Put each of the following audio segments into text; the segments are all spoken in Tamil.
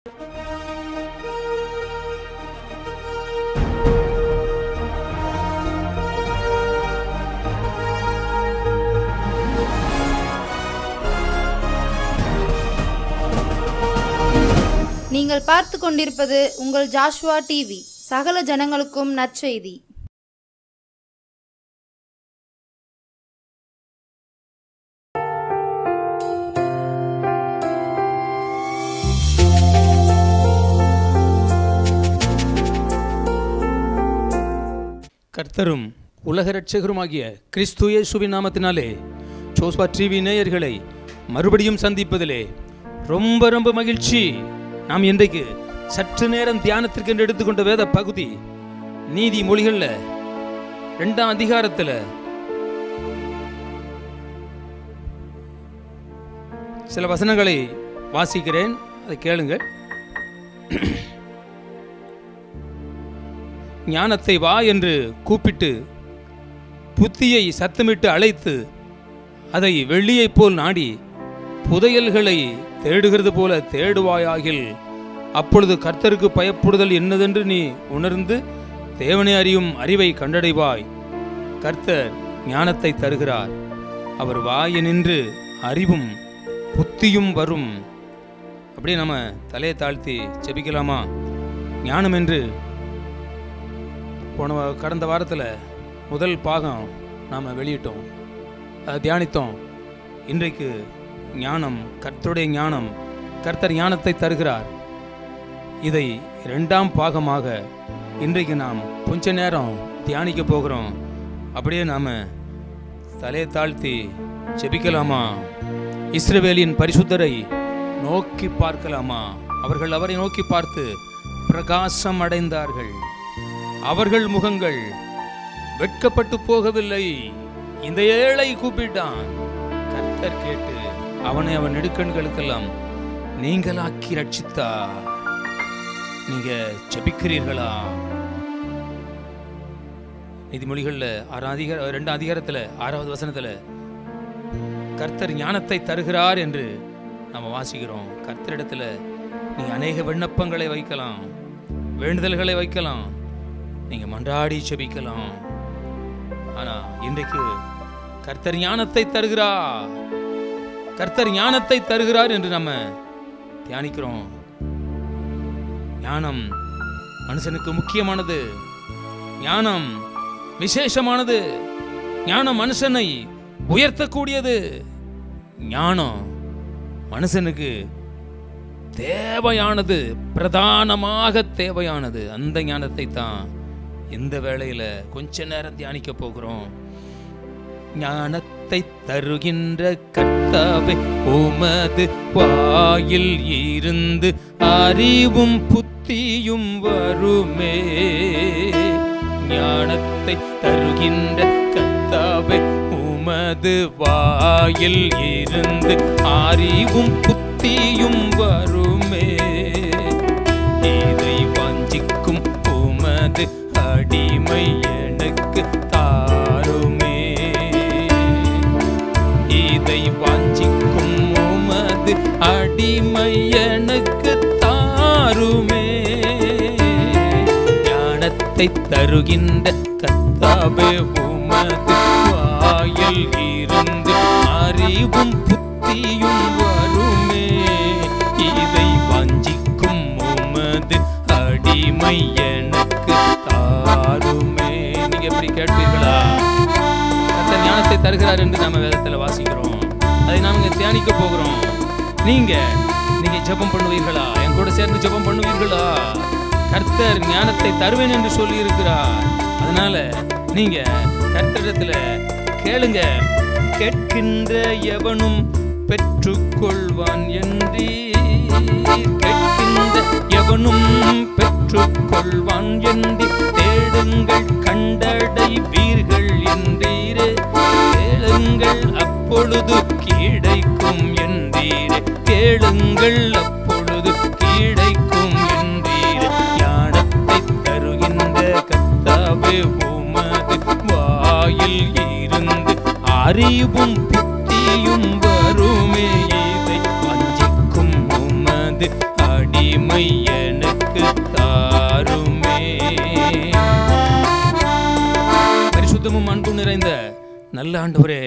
நீங்கள் பார்த்து கொண்டிருப்பது உங்கள் ஜாஷ்வா டிவி, சகல ஜனங்களுக்கும் நற்செய்தி. கர்த்தரும் உலக இரட்சகருமாகிய கிறிஸ்து இயேசுவின் நாமத்தினாலே ஜோஸ்வா டிவி நேயர்களை மறுபடியும் சந்திப்பதிலே ரொம்ப ரொம்ப மகிழ்ச்சி. நாம் இன்றைக்கு சற்று நேரம் தியானத்திற்கு என்று எடுத்துக்கொண்ட வேத பகுதி நீதிமொழிகள்ல 2ஆம் அதிகாரத்தில் சில வசனங்களை வாசிக்கிறேன், அதை கேளுங்கள். ஞானத்தை வா என்று கூப்பிட்டு புத்தியை சத்தமிட்டு அழைத்து அதை வெள்ளியைப் போல் நாடி புதையல்களை தேடுகிறது போல தேடுவாயாகில் அப்பொழுது கர்த்தருக்கு பயப்படுதல் என்னதென்று நீ உணர்ந்து தேவனை அறியும் அறிவை கண்டடைவாய். கர்த்தர் ஞானத்தை தருகிறார், அவர் வாயை நின்று அறிவும் புத்தியும் வரும். அப்படியே நம்ம தலையை தாழ்த்தி ஜெபிக்கலாமா? ஞானம் என்று கடந்த வாரத்தில் முதல் பாகம் நாம் வெளியிட்டோம், அதை தியானித்தோம். இன்றைக்கு ஞானம், கர்த்தருடைய ஞானம், கர்த்தர் ஞானத்தை தருகிறார். இதை 2ஆம் பாகமாக இன்றைக்கு நாம் கொஞ்ச நேரம் தியானிக்க போகிறோம். அப்படியே நாம் தலையை தாழ்த்தி ஜெபிக்கலாமா? இஸ்ரவேலின் பரிசுத்தரை நோக்கி பார்க்கலாமா? அவர்கள் அவரை நோக்கி பார்த்து பிரகாசம் அடைந்தார்கள், அவர்கள் முகங்கள் வெட்கப்பட்டு போகவில்லை. இந்த ஏழை கூப்பிட்டான், கர்த்தர் கேட்டு அவனை அவன் நெடுக்கண்களுக்கெல்லாம் நீங்களாக்கி ரட்சித்தார். நீங்க ஜெபிக்கிறீர்களா? நீதிமொழிகள்ல 2ஆம் அதிகாரத்தில் 6வது வசனத்தில் கர்த்தர் ஞானத்தை தருகிறார் என்று நாம் வாசிக்கிறோம். கர்த்தரிடத்துல நீங்க அநேக விண்ணப்பங்களை வைக்கலாம், வேண்டுதல்களை வைக்கலாம், நீங்க மன்றாடி ஜெபிக்கலாம். ஆனா இன்றைக்கு கர்த்தர் ஞானத்தை தருகிறார், கர்த்தர் ஞானத்தை தருகிறார் என்று நம்ம தியானிக்கிறோம். ஞானம் மனுஷனுக்கு முக்கியமானது, ஞானம் விசேஷமானது, ஞானம் மனுஷனை உயர்த்தக்கூடியது, ஞானம் மனுஷனுக்கு தேவையானது, பிரதானமாக தேவையானது. அந்த ஞானத்தை தான் இந்த வேளையில கொஞ்ச நேரம் தியானிக்க போகிறோம். ஞானத்தை தருகின்ற கர்த்தாவே, உமது வாயில் இருந்து அறிவும் புத்தியும் வருமே. ஞானத்தை தருகின்ற கர்த்தாவே, உமது வாயில் இருந்து அறிவும் புத்தியும் வருமே. இதை வாஞ்சிக்கும் உமது அடிமை எனக்கு தாருமே. இதை வாஞ்சிக்கும் உமது அடிமை எனக்கு தாருமே. ஞானத்தை தருகின்ற கர்த்தாவே, உமது வாயில் இருந்து அறிவும் புத்தியும் வருமே. இதை வாஞ்சிக்கும் உமது அடிமை எனக்கு தாருமே. நீங்க எப்படி கேட்பீர்களா? கர்த்தர் ஞானத்தை தருகிறார் என்று நாம வேதத்தில் வாசிக்கிறோம், அதை நாம தியானிக்க போகிறோம். நீங்க ஜெபம் பண்ணுவீர்களா? என் கூட சேர்ந்து ஜெபம் பண்ணுவீர்களா? கர்த்தர் ஞானத்தை தருவேன் என்று சொல்லி இருக்கிறார். அதனால நீங்க கர்த்தரிடத்துல கேளுங்க. கேட்கின்ற எவனும் பெற்றுக்கொள்வான் என்றீர், கேட்கின்ற எவனும் பெற்றுக்கொள்வான் என்றீர். தேடுங்கள் கண்டடைவீர்கள் என்றீரே, கேளுங்கள் அப்பொழுது கிடைக்கும் என்றீரே, கேளுங்கள் அப்பொழுது கிடைக்கும் என்றீரே. ஞானத்தை தருகின்ற கர்த்தாவே, உமது வாயில் இருந்து அறிவும் புத்தியும் வருமே. இதை வஞ்சிக்கும் உமது அடிமை நிறைந்த நல்ல ஆண்டவரே,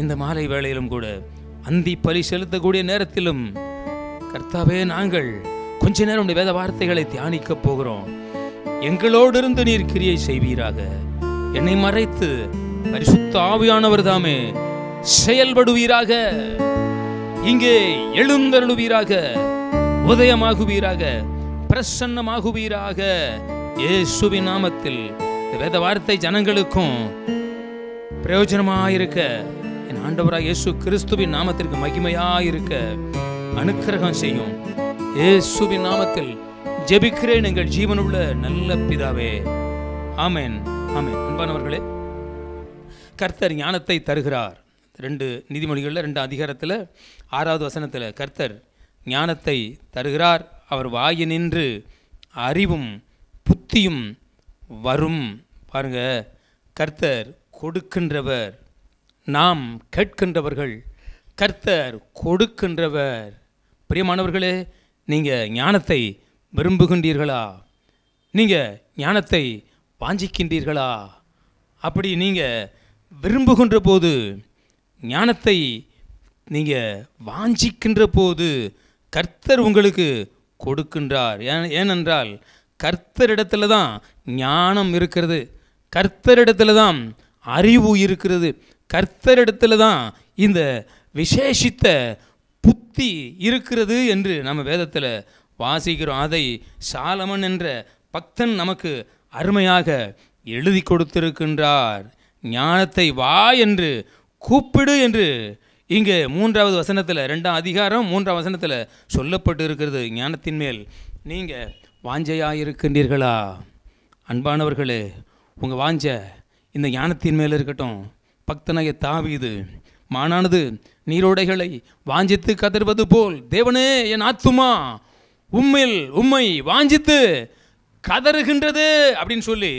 இந்த மாலை வேளையிலும் கூட அந்தி பலி செலுத்தக்கூடிய நேரத்திலும் கர்த்தாவே, நாங்கள் கொஞ்ச நேரம் உடைய வேத வார்த்தைகளை தியானிக்க போகிறோம். எங்களோடு இருந்து நீர் கிரியை செய்வீராக. என்னை மறைத்து பரிசுத்த ஆவியானவர் தாமே செயல்படுவீராக. இங்கே எழுந்தருளுவீராக, உதயமாகுவீராக, பிரசன்னமாகுவீராக. இயேசுவின் நாமத்தில் இந்த வேத வார்த்தை ஜனங்களுக்கும் பிரயோஜனமாயிருக்க, என் ஆண்டவராக இயேசு கிறிஸ்துவின் நாமத்திற்கு மகிமையாயிருக்க அனுக்கிரகம் செய்யும். இயேசுவின் நாமத்தில் ஜெபிக்கிறேன் எங்கள் ஜீவனுள்ள நல்ல பிதாவே. ஆமென், ஆமென். அன்பானவர்களே, கர்த்தர் ஞானத்தை தருகிறார். 2 நீதிமொழிகளில் 2 அதிகாரத்தில் 6வது வசனத்தில் கர்த்தர் ஞானத்தை தருகிறார். அவர் வாயினின்று அறிவும் புத்தியும் வரும். பாருங்க, கர்த்தர் கொடுக்கின்றவர், நாம் கேட்கின்றவர்கள். கர்த்தர் கொடுக்கின்றவர். பிரியமானவர்களே, நீங்கள் ஞானத்தை விரும்புகின்றீர்களா? நீங்கள் ஞானத்தை வாஞ்சிக்கின்றீர்களா? அப்படி நீங்கள் விரும்புகின்ற போது, ஞானத்தை நீங்கள் வாஞ்சிக்கின்ற போது கர்த்தர் உங்களுக்கு கொடுக்கின்றார். ஏனென்றால் கர்த்தரிடத்தில் தான் ஞானம் இருக்கிறது, கர்த்தரிடத்தில் தான் அறிவு இருக்கிறது, கர்த்தரிடத்தில் தான் இந்த விசேஷித்த புத்தி இருக்கிறது என்று நம்ம வேதத்தில் வாசிக்கிறோம். அதை சாலமன் என்ற பக்தன் நமக்கு அருமையாக எழுதி கொடுத்திருக்கின்றார். ஞானத்தை வா என்று கூப்பிடு என்று இங்கே 3வது வசனத்தில் 2ஆம் அதிகாரம் 3ஆம் வசனத்தில் சொல்லப்பட்டு இருக்கிறது. ஞானத்தின் மேல் நீங்கள் வாஞ்சையாயிருக்கின்றீர்களா? அன்பானவர்களே, உங்கள் வாஞ்ச இந்த ஞானத்தின் மேல் இருக்கட்டும். பக்தனாகிய தாவீது, மானானது நீரோடைகளை வாஞ்சித்து கதறுவது போல், தேவனே என் ஆத்துமா உம்மை வாஞ்சித்து கதறுகின்றது அப்படின்னு சொல்லி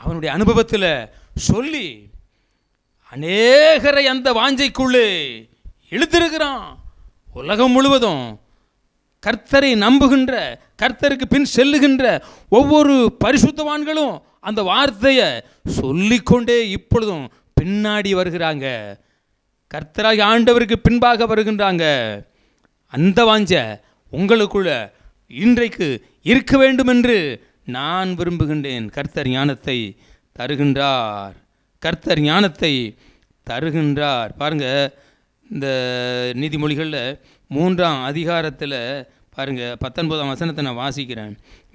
அவனுடைய அனுபவத்தில் சொல்லி அநேகரை அந்த வாஞ்சைக்குள்ளே இழுத்திருக்கிறான். உலகம் முழுவதும் கர்த்தரை நம்புகின்ற, கர்த்தருக்கு பின் செல்லுகின்ற ஒவ்வொரு பரிசுத்தவான்களும் அந்த வார்த்தையை சொல்லிக்கொண்டே இப்பொழுதும் பின்னாடி வருகிறாங்க. கர்த்தராகி ஆண்டவருக்கு பின்பாக வருகின்றாங்க. அந்த வாஞ்ச உங்களுக்குள்ள இன்றைக்கு இருக்க வேண்டும் என்று நான் விரும்புகின்றேன். கர்த்தர் ஞானத்தை தருகின்றார், கர்த்தர் ஞானத்தை தருகின்றார். பாருங்க, இந்த நீதிமொழிகளில் 3ஆம் அதிகாரத்தில் பாருங்க 19ஆம் வசனத்தை நான் வாசிக்கிறேன்.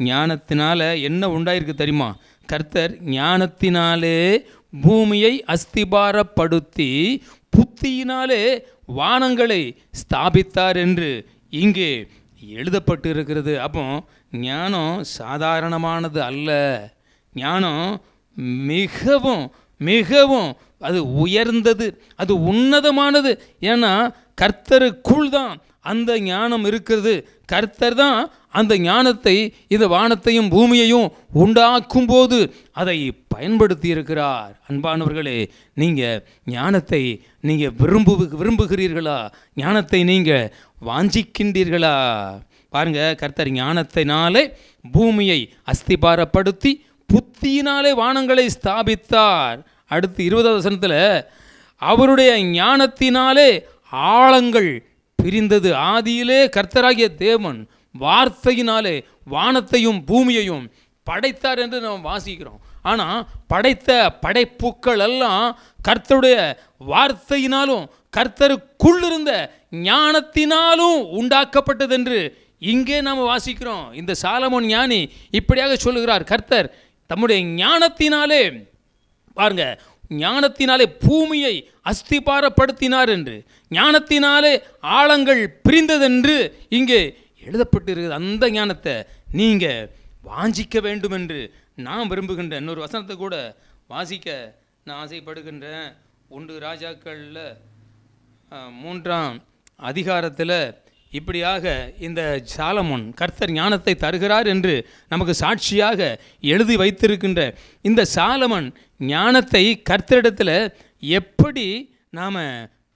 ஞானத்தினால என்ன உண்டாயிருக்கு தெரியுமா? கர்த்தர் ஞானத்தினாலே பூமியை அஸ்திபாரப்படுத்தி புத்தியினாலே வானங்களை ஸ்தாபித்தார் என்று இங்கே எழுதப்பட்டு இருக்கிறது. அப்போ ஞானம் சாதாரணமானது அல்ல. ஞானம் மிகவும் மிகவும் அது உயர்ந்தது, அது உன்னதமானது. ஏன்னா கர்த்தருக்குள் தான் அந்த ஞானம் இருக்கிறது. கர்த்தர் தான் அந்த ஞானத்தை, இந்த வானத்தையும் பூமியையும் உண்டாக்கும் போது அதை பயன்படுத்தி இருக்கிறார். அன்பானவர்களே, நீங்கள் ஞானத்தை நீங்கள் விரும்புகிறீர்களா? ஞானத்தை நீங்கள் வாஞ்சிக்கின்றீர்களா? பாருங்க, கர்த்தர் ஞானத்தினாலே பூமியை அஸ்திபாரப்படுத்தி புத்தியினாலே வானங்களை ஸ்தாபித்தார். அடுத்து 20வது வசனத்தில் அவருடைய ஞானத்தினாலே ஆழங்கள் பிரிந்தது. ஆதியிலே கர்த்தராகிய தேவன் வார்த்தையினாலே வானத்தையும் பூமியையும் படைத்தார் என்று நாம் வாசிக்கிறோம். ஆனால் படைத்த படைப்புக்கள் எல்லாம் கர்த்தருடைய வார்த்தையினாலும் கர்த்தருக்குள்ளிருந்த ஞானத்தினாலும் உண்டாக்கப்பட்டது என்று இங்கே நாம் வாசிக்கிறோம். இந்த சாலமோன் ஞானி இப்படியாக சொல்லுகிறார், கர்த்தர் தம்முடைய ஞானத்தினாலே, பாருங்க, ஞானத்தினாலே பூமியை அஸ்திபாரப்படுத்தினார் என்று, ஞானத்தினாலே ஆழங்கள் பிரிந்ததென்று இங்கே எழுதப்பட்டிருக்கிறது. அந்த ஞானத்தை நீங்கள் வாஞ்சிக்க வேண்டும் என்று நான் விரும்புகின்றேன். இன்னொரு வசனத்தை கூட வாசிக்க நான் ஆசைப்படுகின்றேன். 1 ராஜாக்களில் 3ஆம் அதிகாரத்தில் இப்படியாக இந்த சாலமோன் கர்த்தர் ஞானத்தை தருகிறார் என்று நமக்கு சாட்சியாக எழுதி வைத்திருக்கின்ற இந்த சாலமன் ஞானத்தை கர்த்தரிடத்தில் எப்படி நாம்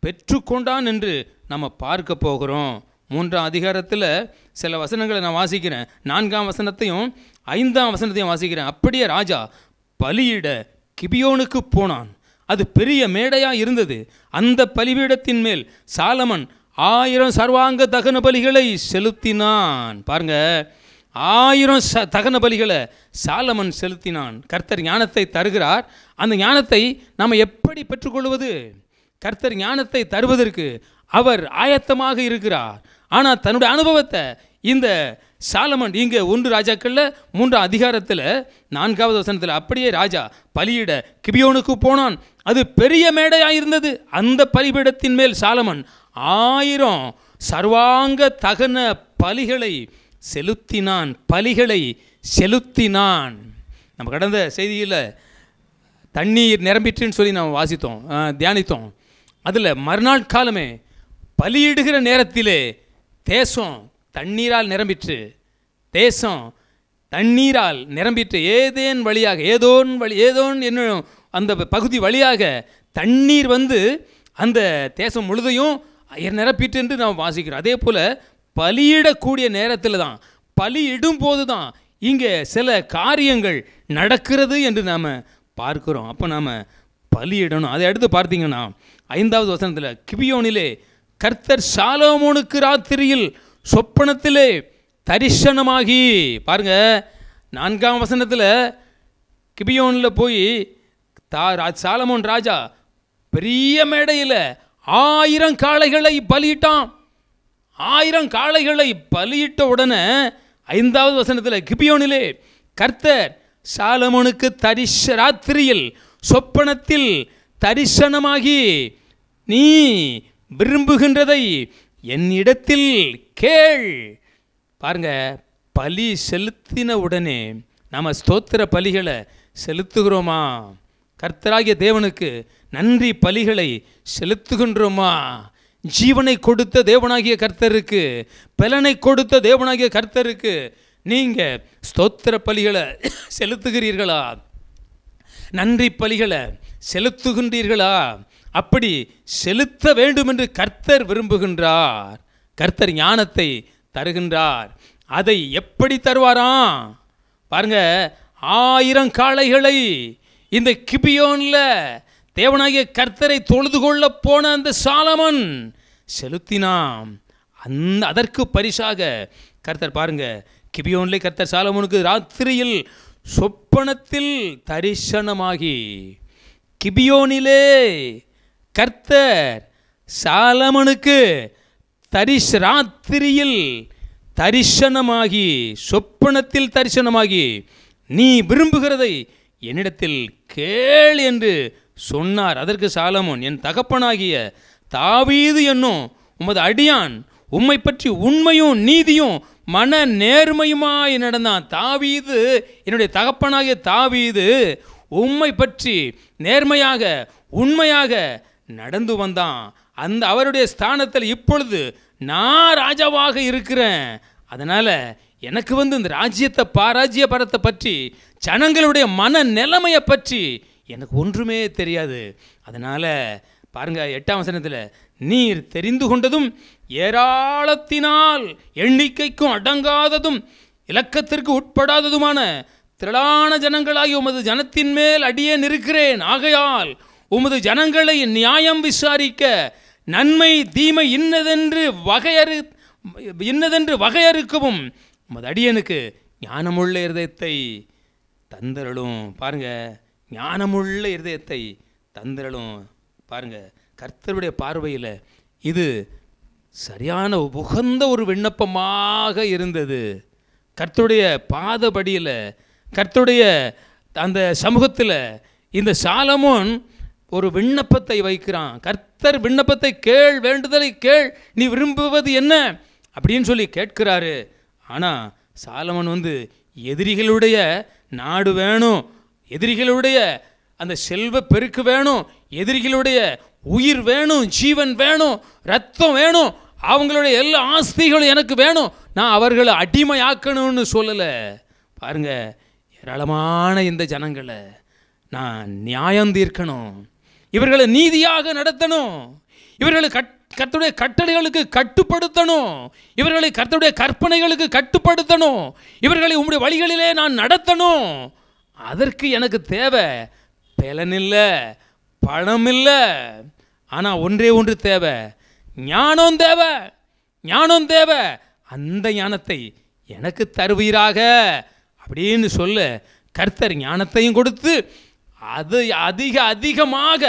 பெற்றுக்கொண்டான் என்று நம்ம பார்க்க போகிறோம். 3ஆம் அதிகாரத்தில் சில வசனங்களை நான் வாசிக்கிறேன். 4ஆம் வசனத்தையும் 5ஆம் வசனத்தையும் வாசிக்கிறேன். அப்படியே ராஜா பலியிட கிபியோனுக்கு போனான். அது பெரிய மேடையாக இருந்தது. அந்த பலிபீடத்தின் மேல் சாலமன் 1000 சர்வாங்க தகன பலிகளை செலுத்தினான். பாருங்க, 1000 தகன பலிகளை சாலமன் செலுத்தினான். கர்த்தர் ஞானத்தை தருகிறார். அந்த ஞானத்தை நாம் எப்படி பெற்றுக்கொள்வது? கர்த்தர் ஞானத்தை தருவதற்கு அவர் ஆயத்தமாக இருக்கிறார். ஆனால் தன்னுடைய அனுபவத்தை இந்த சாலமன் இங்கே 1 ராஜாக்களில் 3 அதிகாரத்தில் 4வது வசனத்தில் அப்படியே ராஜா பலியிட கிபியோனுக்கு போனான். அது பெரிய மேடையாக இருந்தது. அந்த பலிபீடத்தின் மேல் சாலமன் 1000 சர்வாங்க தகன பலிகளை செலுத்தினான். நம்ம கடந்த செய்தியில் தண்ணீர் நிரம்பிற்றுன்னு சொல்லி நாம் வாசித்தோம், தியானித்தோம். அதில் மறுநாள் காலமே பலியிடுகிற நேரத்திலே தேசம் தண்ணீரால் நிரம்பிற்று. ஏதோன் என்னும் அந்த பகுதி வழியாக தண்ணீர் வந்து அந்த தேசம் முழுதையும் நிரப்பிட்டு என்று நாம் வாசிக்கிறோம். அதே போல் பலியிடக்கூடிய நேரத்தில் தான், பலியிடும் போது தான் இங்கே சில காரியங்கள் நடக்கிறது என்று நாம் பார்க்கிறோம். அப்போ நாம் பலியிடணும். அதை அடுத்து பார்த்தீங்கன்னா 5வது வசனத்தில் கிபியோனிலே கர்த்தர் சாலமோனுக்கு ராத்திரியில் சொப்பனத்திலே தரிசனமாகி, பாருங்க 4ஆம் வசனத்தில் கிபியோனில் போய் சாலமோன் ராஜா பெரிய மேடையில் 1000 காளைகளை பலியிட்டான். 1000 காளைகளை பலியிட்ட உடனே 5வது வசனத்தில் கிபியோனிலே கர்த்தர் சாலமோனுக்கு ராத்திரியில் சொப்பனத்தில் தரிசனமாகி, நீ விரும்புகின்றதை என்னிடத்தில் கேள். பாருங்க, பலி செலுத்தின உடனே நாம் ஸ்தோத்திர பலிகளை செலுத்துகிறோமா? கர்த்தராகிய தேவனுக்கு நன்றி பலிகளை செலுத்துகின்றோமா? ஜீவனை கொடுத்த தேவனாகிய கர்த்தருக்கு, பலனை கொடுத்த தேவனாகிய கர்த்தருக்கு நீங்கள் ஸ்தோத்திர பலிகளை செலுத்துகிறீர்களா? நன்றி பலிகளை செலுத்துகின்றீர்களா? அப்படி செலுத்த வேண்டும் என்று கர்த்தர் விரும்புகின்றார். கர்த்தர் ஞானத்தை தருகின்றார். அதை எப்படி தருவாராம்? பாருங்க, 1000 காளைகளை இந்த கிபியோனில் தேவனாகிய கர்த்தரை தொழுது கொள்ள போன அந்த சாலமன் செலுத்தினான். அதற்கு பரிசாக கர்த்தர், பாருங்க, கிபியோனிலே கர்த்தர் சாலமோனுக்கு ராத்திரியில் சொப்பனத்தில் தரிசனமாகி, கிபியோனிலே கர்த்தர் சாலமோனுக்கு ராத்திரியில் தரிசனமாகி, சொப்பனத்தில் தரிசனமாகி, நீ விரும்புகிறதை என்னிடத்தில் கேள் என்று சொன்னார். அதற்கு சாலமோன், என் தகப்பனாகிய தாவீது என்னும் உமது அடியான் உம்மை பற்றி உண்மையும் நீதியும் மன நேர்மையுமாய் நடந்தான். தாவீது, என்னுடைய தகப்பனாகிய தாவீது உம்மை பற்றி நேர்மையாக உண்மையாக நடந்து வந்தான். அவருடைய ஸ்தானத்தில் இப்பொழுது நான் ராஜாவாக இருக்கிறேன். அதனால் எனக்கு இந்த ராஜ்ய பரத்தை பற்றி, ஜனங்களுடைய மன நிலைமையை பற்றி எனக்கு ஒன்றுமே தெரியாது. அதனால் பாருங்க, 8ஆம் வசனத்தில், நீர் தெரிந்து கொண்டதும் ஏராளத்தினால் எண்ணிக்கைக்கும் அடங்காததும் இலக்கத்திற்கு உட்படாததுமான திரளான ஜனங்களாகி உமது ஜனத்தின் மேல் அடியேன் இருக்கிறேன். ஆகையால் உமது ஜனங்களை நியாயம் விசாரிக்க நன்மை தீமை இன்னதென்று வகையறுக்கவும் உமது அடியனுக்கு ஞானமுள்ள இருதயத்தை தந்தரலும். பாருங்க, ஞானமுள்ள இருதயத்தை தந்தரலும். பாருங்க, கர்த்தருடைய பார்வையில் இது சரியான உகந்த ஒரு விண்ணப்பமாக இருந்தது. கர்த்தருடைய பாதபடியில், கர்த்தருடைய அந்த சமூகத்தில் இந்த சாலமோன் ஒரு விண்ணப்பத்தை வைக்கிறான். கர்த்தர் விண்ணப்பத்தை கேள், வேண்டுதலை கேள், நீ விரும்புவது என்ன அப்படின்னு சொல்லி கேட்கிறாரு. ஆனால் சாலமோன் எதிரிகளுடைய நாடு வேணும், எதிரிகளுடைய அந்த செல்வ பெருக்கு வேணும், எதிரிகளுடைய உயிர் வேணும், ஜீவன் வேணும், ரத்தம் வேணும், அவங்களுடைய எல்லா ஆஸ்திகளும் எனக்கு வேணும், நான் அவர்களை அடிமையாக்கணும்னு சொல்லலை. பாருங்க, ஏராளமான இந்த ஜனங்களை நான் நியாயம் தீர்க்கணும், இவர்களை நீதியாக நடத்தணும், இவர்களை கர்த்தருடைய கட்டளைகளுக்கு கட்டுப்படுத்தணும், இவர்களை கர்த்தருடைய கற்பனைகளுக்கு கட்டுப்படுத்தணும், இவர்களை உம்முடைய வழிகளிலே நான் நடத்தணும். அதற்கு எனக்கு தேவை பலன் இல்லை, பணம் இல்லை. ஆனால் ஒன்றே ஒன்று தேவை, ஞானம் தேவை, ஞானம் தேவை. அந்த ஞானத்தை எனக்கு தருவீராக அப்படின்னு சொல்ல கர்த்தர் ஞானத்தையும் கொடுத்து அது அதிகமாக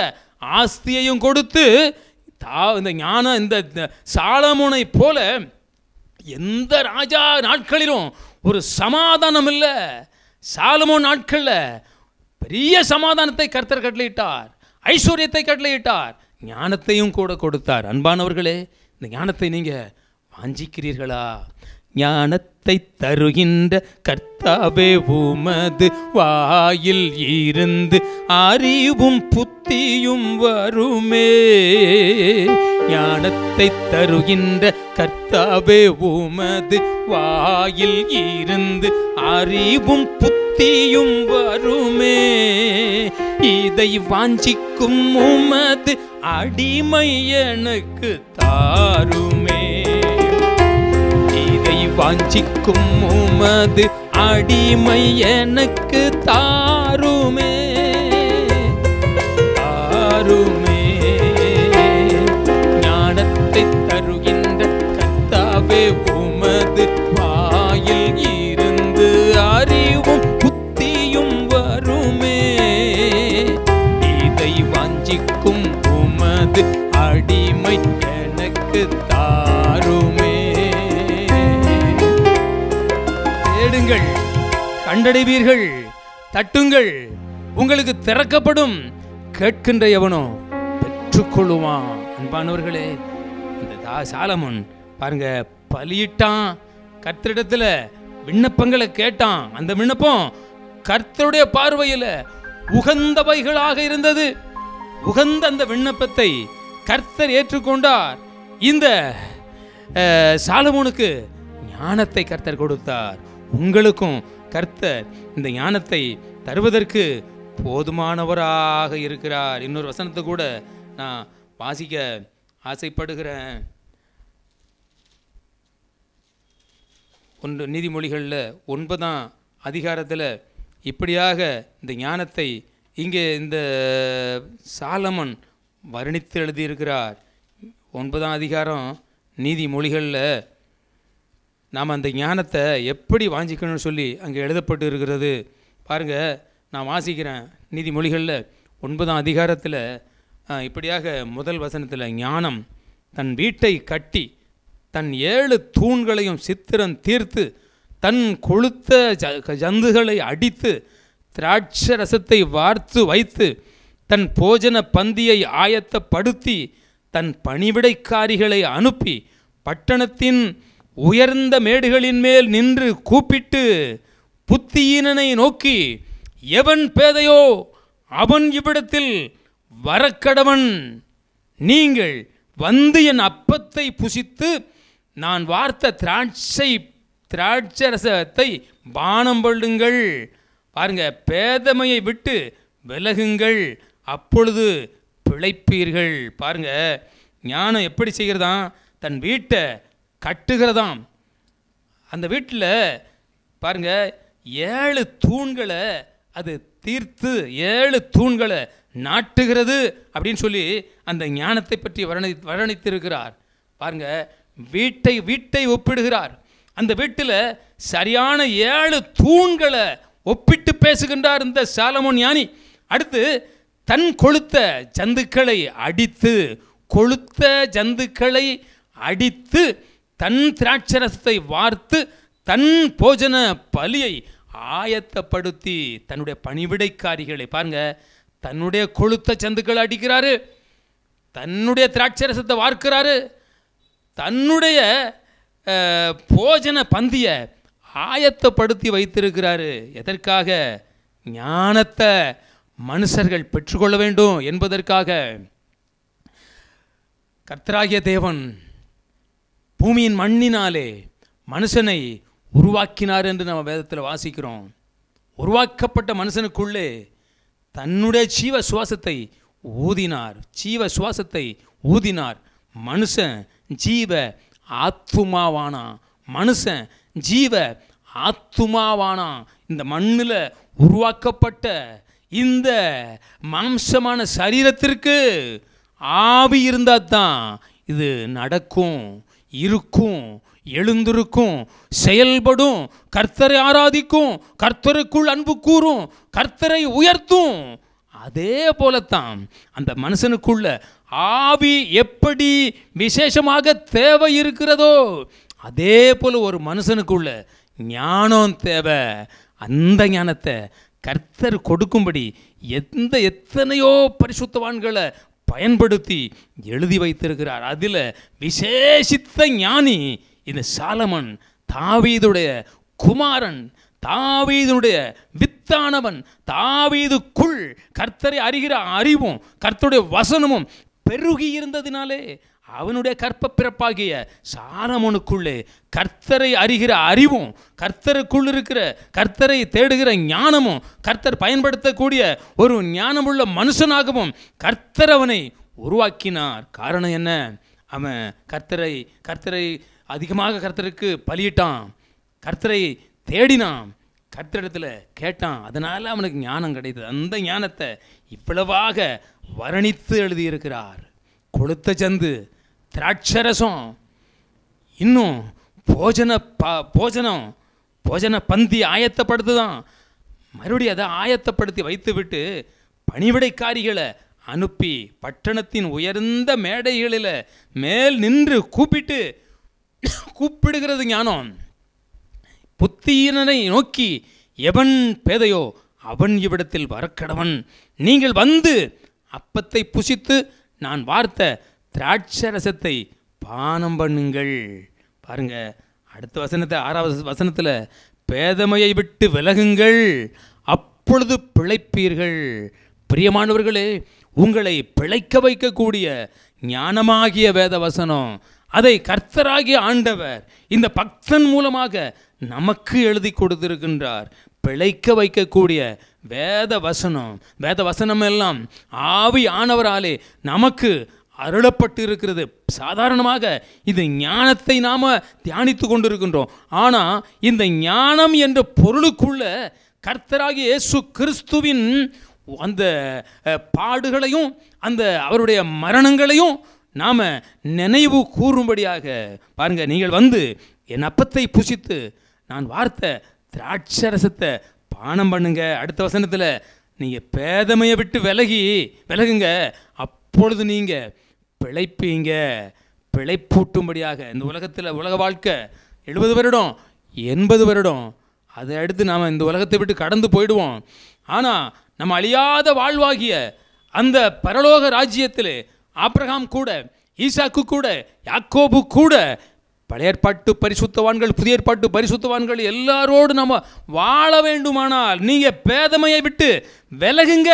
ஆஸ்தியையும் கொடுத்து இந்த ஞானம் இந்த சாலமோனை போல எந்த ராஜா நாட்களிலும் ஒரு சமாதானம் இல்லை. சாலமோன் நாட்களில் பெரிய சமாதானத்தை கர்த்தர் கட்டளையிட்டார், ஐஸ்வர்யத்தை கட்டளையிட்டார், ஞானத்தையும் கூட கொடுத்தார். அன்பானவர்களே, இந்த ஞானத்தை நீங்கள் வாஞ்சிக்கிறீர்களா? ஞானத்தை தருகின்ற கர்த்தாவே உமது வாயில் இருந்து அறிவும் புத்தியும் வருமே. ஞானத்தை தருகின்ற கர்த்தாவே உமது வாயில் இருந்து அறிவும் புத்தியும் வருமே. இதை வாஞ்சிக்கும் உமது அடிமை எனக்கு தாருமே. இதை வாஞ்சிக்கும் உமது அடிமை எனக்கு தாருமே, தாருமே. ஞானத்தை தருகின்ற கர்த்தாவே உமது வாயில் இருந்து அறிவும் புத்தியும் வருமே. இதை வாஞ்சிக்கும் உமது அடிமை எனக்கு தாருமே. தேடுங்கள், கண்டடைவீர்கள், தட்டுங்கள், உங்களுக்கு திறக்கப்படும். கேட்கின்ற எவனோ பெற்றுக்கொள்ளுவான். அன்பானவர்களே, இந்த சாலமோன் பாருங்க, பலியிட்டான், கர்த்தரிடத்துல விண்ணப்பங்களை கேட்டான். அந்த விண்ணப்பம் கர்த்தருடைய பார்வையில் உகந்தவைகளாக இருந்தது. உகந்த அந்த விண்ணப்பத்தை கர்த்தர் ஏற்றுக்கொண்டார். இந்த சாலமோனுக்கு ஞானத்தை கர்த்தர் கொடுத்தார். உங்களுக்கும் கர்த்தர் இந்த ஞானத்தை தருவதற்கு போதுமானவராக இருக்கிறார். இன்னொரு வசனத்தை கூட நான் வாசிக்க ஆசைப்படுகிறேன். நீதிமொழிகளில் 9ஆம் அதிகாரத்தில் இப்படியாக இந்த ஞானத்தை இங்கே இந்த சாலமன் வர்ணித்து எழுதியிருக்கிறார். 9ஆம் அதிகாரம் நீதிமொழிகளில் நாம் அந்த ஞானத்தை எப்படி வாஞ்சிக்கணும்னு சொல்லி அங்கே எழுதப்பட்டு இருக்கிறது. பாருங்கள், நான் வாசிக்கிறேன். நீதிமொழிகளில் 9ஆம் அதிகாரத்தில் இப்படியாக முதல் வசனத்தில், ஞானம் தன் வீட்டை கட்டி தன் 7 தூண்களையும் சித்திரம் தீர்த்து தன் கொழுத்த ஜந்துகளை அடித்து திராட்சை ரசத்தை வார்த்து வைத்து தன் போஜன பந்தியை ஆயத்தப்படுத்தி தன் பணிவிடைக்காரிகளை அனுப்பி பட்டணத்தின் உயர்ந்த மேடுகளின் மேல் நின்று கூப்பிட்டு புத்தியீனனை நோக்கி, எவன் பேதையோ அவன் இவ்விடத்தில் வரக்கடவன். நீங்கள் வந்து என் அப்பத்தை புசித்து நான் வார்த்த திராட்சரசத்தை பானம் பண்ணுங்கள். பாருங்க, பேதமையை விட்டு விலகுங்கள், அப்பொழுது பிழைப்பீர்கள். பாருங்க, ஞானம் எப்படி செய்கிறதாம்? தன் வீட்டை கட்டுகிறதாம். அந்த வீட்டில் பாருங்க 7 தூண்களை அது தீர்த்து 7 தூண்களை நாட்டுகிறது அப்படின்னு சொல்லி அந்த ஞானத்தை பற்றி வர்ணித்திருக்கிறார். பாருங்க, வீட்டை ஒப்பிடுகிறார். அந்த வீட்டில் சரியான 7 தூண்களை ஒப்பிட்டு பேசுகின்றார் இந்த சாலமோன் ஞானி. அடுத்து தன் கொழுத்த ஜந்துக்களை அடித்து தன் திராட்சரசத்தை வார்த்து தன் போஜன பலியை ஆயத்தப்படுத்தி தன்னுடைய பணிவிடைக்காரிகளை, பாருங்க, தன்னுடைய கொழுத்த ஜந்துக்களை அடிக்கிறாரு, தன்னுடைய திராட்சரசத்தை வார்க்கிறாரு, தன்னுடைய போஜன பந்தியை ஆயத்தப்படுத்தி வைத்திருக்கிறாரு. எதற்காக? ஞானத்தை மனுஷர்கள் பெற்றுக்கொள்ள வேண்டும் என்பதற்காக. கர்த்தராகிய தேவன் பூமியின் மண்ணினாலே மனுஷனை உருவாக்கினார் என்று நம்ம வேதத்தில் வாசிக்கிறோம். உருவாக்கப்பட்ட மனுஷனுக்குள்ளே தன்னுடைய ஜீவ சுவாசத்தை ஊதினார். மனுஷன் ஜீவ ஆத்துமாவானா. இந்த மண்ணில் உருவாக்கப்பட்ட இந்த மாம்சமான சரீரத்திற்கு ஆவி இருந்தால் தான் இது நடக்கும், இருக்கும், எழுந்திருக்கும், செயல்படும், கர்த்தரை ஆராதிக்கும், கர்த்தருக்குள் அன்பு கூறும், கர்த்தரை உயர்த்தும். அதே போலத்தான் அந்த மனுஷனுக்குள்ள ஆவி எப்படி விசேஷமாக தேவை இருக்கிறதோ அதே போல ஒரு மனுஷனுக்குள்ள ஞானம் தேவை. அந்த ஞானத்தை கர்த்தர் கொடுக்கும்படி எத்தனையோ பரிசுத்தவான்களை பயன்படுத்தி எழுதி வைத்திருக்கிறார். அதில் விசேஷித்த ஞானி இந்த சாலமன், தாவீதுடைய குமாரன், தாவீதுடைய வித்தானவன். தாவீதுக்குள் கர்த்தரை அறிகிற அறிவும் கர்த்தருடைய வசனமும் பெருகி இருந்ததினாலே அவனுடைய கற்ப பிறப்பாகிய சாலமோனுக்குள்ளே கர்த்தரை அறிகிற அறிவும் கர்த்தருக்குள் இருக்கிற கர்த்தரை தேடுகிற ஞானமும் கர்த்தர் பயன்படுத்தக்கூடிய ஒரு ஞானமுள்ள மனுஷனாகவும் கர்த்தர் அவனை உருவாக்கினார். காரணம் என்ன? அவன் கர்த்தரை அதிகமாக கர்த்தருக்கு பலியிட்டான், கர்த்தரை தேடினான், கர்த்தரிடத்தில் கேட்டான். அதனால் அவனுக்கு ஞானம் கிடைத்தது. அந்த ஞானத்தை இவ்வளவாக வர்ணித்து எழுதியிருக்கிறார். கொளுத்த சந்து, திராட்சரசம், இன்னும் போஜன பந்தி ஆயத்தப்படுத்துதான். மறுபடியும் அதை ஆயத்தப்படுத்தி வைத்துவிட்டு பணிவிடைக்காரிகளை அனுப்பி பட்டணத்தின் உயர்ந்த மேடைகளில் மேல் நின்று கூப்பிடுகிறது ஞானம். புத்தியினரை நோக்கி எவன் பேதையோ அவன் இவ்விடத்தில் வரக்கடவன். நீங்கள் வந்து அப்பத்தை புசித்து நான் வார்த்த திராட்சரசத்தை பானம் பண்ணுங்கள். பாருங்க, அடுத்த வசனத்தை 6வது வசனத்தில் பேதமையை விட்டு விலகுங்கள், அப்பொழுது பிழைப்பீர்கள். பிரியமானவர்களே, உங்களை பிழைக்க வைக்கக்கூடிய ஞானமாகிய வேத வசனம், அதை கர்த்தராகிய ஆண்டவர் இந்த பக்தன் மூலமாக நமக்கு எழுதி கொடுத்திருக்கின்றார். பிழைக்க வைக்கக்கூடிய வேத வசனம் எல்லாம் ஆவி ஆனவராலே நமக்கு அருளப்பட்டு இருக்கிறது. சாதாரணமாக இந்த ஞானத்தை நாம் தியானித்து கொண்டிருக்கின்றோம். ஆனால் இந்த ஞானம் என்ற பொருளுக்குள்ள கர்த்தராகிய இயேசு கிறிஸ்துவின் அந்த பாடுகளையும் அந்த அவருடைய மரணங்களையும் நாம் நினைவு கூறும்படியாக பாருங்கள். நீங்கள் வந்து என் அப்பத்தை புசித்து நான் வார்த்த திராட்சரசத்தை பானம் பண்ணுங்க. அடுத்த வசனத்தில் நீங்கள் பேதமையை விட்டு விலகுங்க, அப்பொழுது நீங்கள் பிழைப்பீங்க. பிழைப்பூட்டும்படியாக இந்த உலகத்தில் உலக வாழ்க்கை 70 வருடம் 80 வருடம், அதை அடுத்து நாம் இந்த உலகத்தை விட்டு கடந்து போயிடுவோம். ஆனால் நம்ம அழியாத வாழ்வாகிய அந்த பரலோக ராஜ்யத்தில் ஆபிரகாம் கூட, ஈசாக்கு கூட, யாக்கோபு கூட, பழைய ஏற்பாட்டு பரிசுத்தவான்கள், புதிய ஏற்பாட்டு பரிசுத்தவான்கள் எல்லாரோடு நம்ம வாழ வேண்டுமானால் நீங்கள் பேதமையை விட்டு விலகுங்க,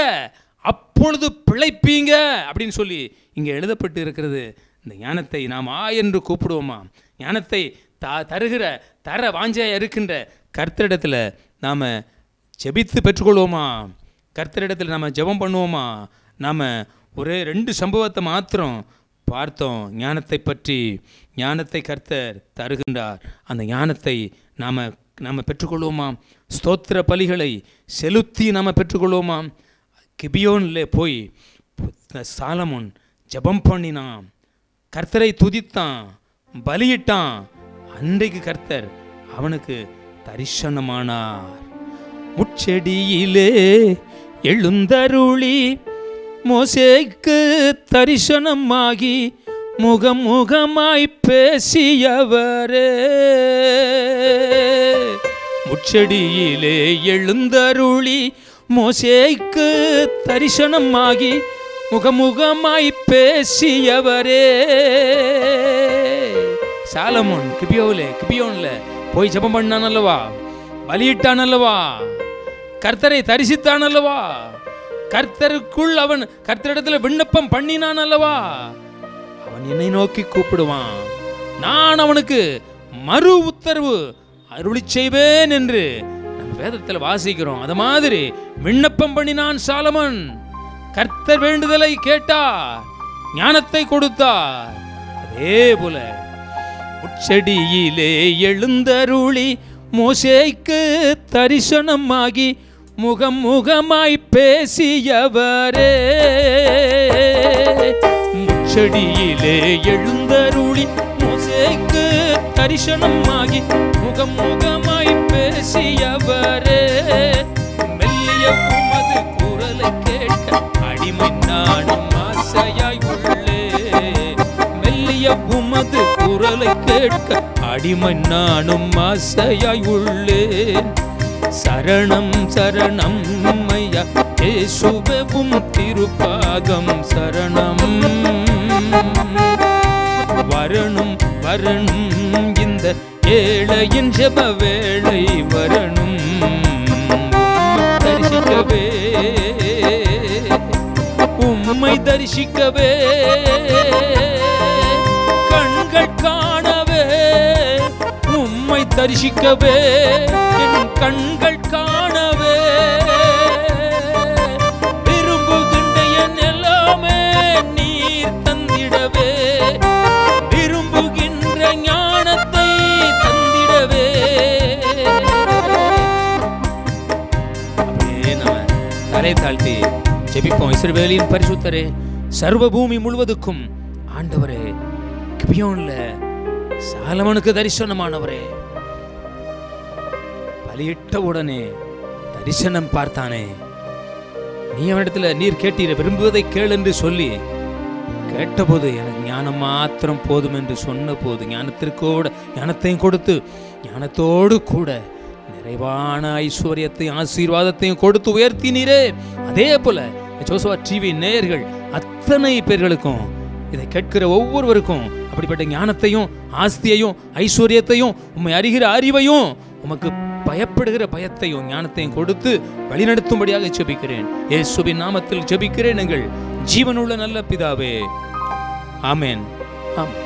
அப்பொழுது பிழைப்பீங்க அப்படின்னு சொல்லி இங்கே எழுதப்பட்டு இருக்கிறது. இந்த ஞானத்தை நாம் என்று கூப்பிடுவோமா? ஞானத்தை தர வாஞ்சையாக இருக்கின்ற கர்த்தரிடத்தில் நாம் ஜெபித்து பெற்றுக்கொள்வோமா? கர்த்தரிடத்தில் நாம் ஜெபம் பண்ணுவோமா? நாம் ஒரே 2 சம்பவத்தை மாத்திரம் பார்த்தோம். ஞானத்தை பற்றி, ஞானத்தை கர்த்தர் தருகின்றார். அந்த ஞானத்தை நாம் பெற்றுக்கொள்வோமா? ஸ்தோத்திர பலிகளை செலுத்தி நாம் பெற்றுக்கொள்வோமா? கிபியோனில் போய் சாலமோன் ஜெபம் பண்ணினான், கர்த்தரை துதித்தான், பலியிட்டான். அன்றைக்கு கர்த்தர் அவனுக்கு தரிசனமானார். முச்செடியிலே எழுந்தருளி மோசேக்கு தரிசனமாகி முகமாய் பேசியவரே. முச்செடியிலே எழுந்தருளி மோசேக்கு தரிசனமாகி முகமாய் பேசியவரே. சாலமோன் கிபியோன்ல போய் ஜெபம் பண்ணான் அல்லவா, பலியிட்டான் அல்லவா, கர்த்தரை தரிசித்தான் அல்லவா, கர்த்தருக்குள் அவன் கர்த்தரிடத்தில் விண்ணப்பம் பண்ணினான் அல்லவா. அவன் என்னை நோக்கி கூப்பிடுவான், நான் அவனுக்கு மறு உத்தரவு அருளி செய்வேன் என்று நம்ம வேதத்தில் வாசிக்கிறோம். அது மாதிரி விண்ணப்பம் பண்ணினான் சாலமன். கர்த்தர் வேண்டுதலை கேட்டார், ஞானத்தை கொடுத்தார். அதே போல உச்செடியிலே எழுந்தருளி மோசேக்கு தரிசனமாகி முகம் முகமாய் பேசியவரே, முச்சடியிலே எழுந்தருளி மோசேக்கு தரிசனமாகி முகம் முகமாய் பேசியவரே, மெல்லிய உமது குரலை கேட்க அடிமை நானும் ஆசையாய் உள்ளே, மெல்லிய உமது குரலை கேட்க அடிமை நானும் ஆசையாய் உள்ளேன். சரணம் சரணம் ஐயா இயேசுவும் திருப்பாதம் சரணம், வரணும் வரணும் இந்த ஏழையின் ஜெப வேளை வரணும், தரிசிக்கவே உம்மை தரிசிக்கவே, கண்கள் காணவே உம்மை தரிசிக்கவே, என் கண்கள் காணவே விரும்புகின்ற என் எல்லாமே நீர் தந்திடவே, விரும்புகின்ற ஞானத்தை தந்திடவே. அப்படியே நம்ம தலை தாழ்த்தி ஜெபிப்போம். இஸ்ரவேலின் பரிசுத்தரே, சர்வ பூமி முழுவதுக்கும் ஆண்டவரே, கிபியோன்ல சாலமோனுக்கு தரிசனமானவரே, பலியிட்ட உடனே தரிசனம் பார்த்தானே, நீ அவனிடத்துல நீர் கேட்டீர, விரும்புவதை கேள் என்று சொல்லி கேட்டபோது எனக்கு ஞானம் மாத்திரம் போதும் என்று சொன்ன போது ஞானத்தையும் கொடுத்து ஞானத்தோடு கூட நிறைவான ஐஸ்வர்யத்தையும் ஆசீர்வாதத்தையும் கொடுத்து உயர்த்தினீரே. அதே போல ஜோசுவா டிவி நேயர்கள் அத்தனை பேர்களுக்கும், இதை கேட்கிற ஒவ்வொருவருக்கும் அப்படிப்பட்ட ஞானத்தையும் ஆஸ்தியையும் ஐஸ்வர்யத்தையும் உம்மை அறிகிற அறிவையும் உமக்கு பயப்படுகிற பயத்தையும் ஞானத்தையும் கொடுத்து வழிநடத்தும்படியாக ஜெபிக்கிறேன். இயேசுவின் நாமத்தில் ஜெபிக்கிறேன் எங்கள் ஜீவனுள்ள நல்ல பிதாவே. ஆமென். ஆமென்.